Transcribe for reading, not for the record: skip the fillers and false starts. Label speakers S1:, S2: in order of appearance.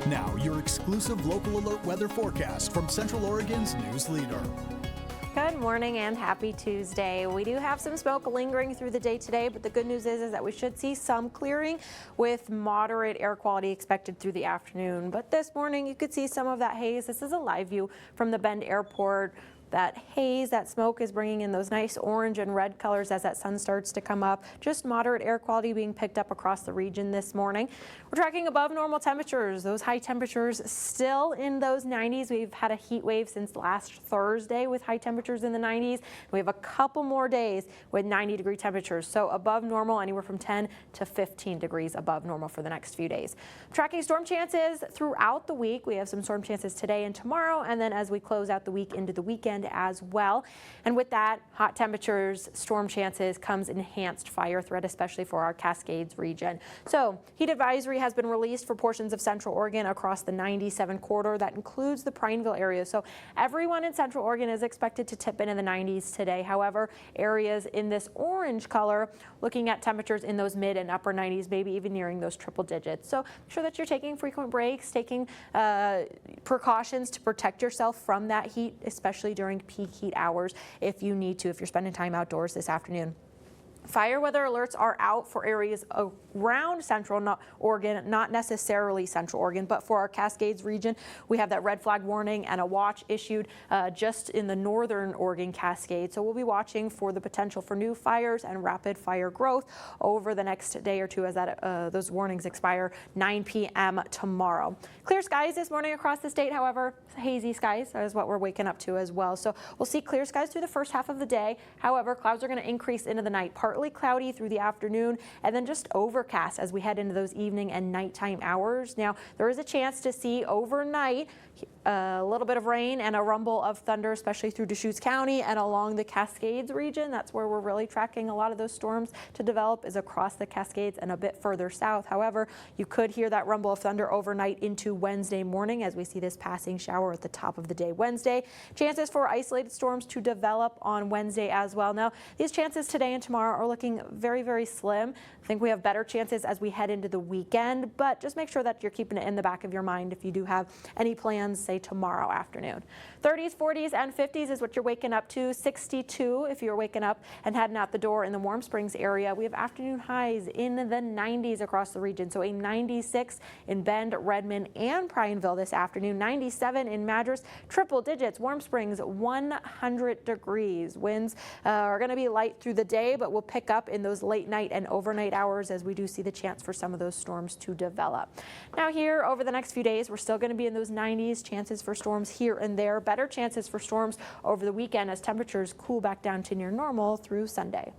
S1: Now, your exclusive local alert weather forecast from Central Oregon's news leader.
S2: Good morning and happy Tuesday. We do have some smoke lingering through the day today, but the good news is that we should see some clearing with moderate air quality expected through the afternoon. But this morning you could see some of that haze. This is a live view from the Bend Airport. That haze, that smoke is bringing in those nice orange and red colors as that sun starts to come up. Just moderate air quality being picked up across the region this morning. We're tracking above normal temperatures. Those high temperatures still in those 90s. We've had a heat wave since last Thursday with high temperatures in the 90s. We have a couple more days with 90-degree temperatures. So above normal, anywhere from 10 to 15 degrees above normal for the next few days. Tracking storm chances throughout the week. We have some storm chances today and tomorrow, and then as we close out the week into the weekend as well. And with that, hot temperatures, storm chances comes enhanced fire threat, especially for our Cascades region. So heat advisory has been released for portions of Central Oregon across the 97 corridor. That includes the Prineville area. So everyone in Central Oregon is expected to tip into the 90s today. However, areas in this orange color looking at temperatures in those mid and upper 90s, maybe even nearing those triple digits. So make sure that you're taking frequent breaks, taking precautions to protect yourself from that heat, especially during peak heat hours if you need to, if you're spending time outdoors this afternoon. Fire weather alerts are out for areas around Central Oregon, not necessarily Central Oregon, but for our Cascades region, we have that red flag warning and a watch issued just in the northern Oregon Cascade. So we'll be watching for the potential for new fires and rapid fire growth over the next day or two as those warnings expire 9 p.m. tomorrow. Clear skies this morning across the state, however, hazy skies is what we're waking up to as well. So we'll see clear skies through the first half of the day. However, clouds are going to increase into the night. Partly cloudy through the afternoon and then just overcast as we head into those evening and nighttime hours. Now, there is a chance to see overnight a little bit of rain and a rumble of thunder, especially through Deschutes County and along the Cascades region. That's where we're really tracking a lot of those storms to develop, is across the Cascades and a bit further south. However, you could hear that rumble of thunder overnight into Wednesday morning as we see this passing shower at the top of the day Wednesday. Chances for isolated storms to develop on Wednesday as well. Now, these chances today and tomorrow are looking very, very slim. I think we have better chances as we head into the weekend, but just make sure that you're keeping it in the back of your mind if you do have any plans, say tomorrow afternoon. 30s, 40s, and 50s is what you're waking up to. 62 if you're waking up and heading out the door in the Warm Springs area. We have afternoon highs in the 90s across the region. So a 96 in Bend, Redmond, and Prineville this afternoon. 97 in Madras, triple digits. Warm Springs, 100 degrees. Winds are going to be light through the day, but will pick up in those late night and overnight hours as we do see the chance for some of those storms to develop. Now here over the next few days, we're still going to be in those 90s. Chances for storms here and there. Better chances for storms over the weekend as temperatures cool back down to near normal through Sunday.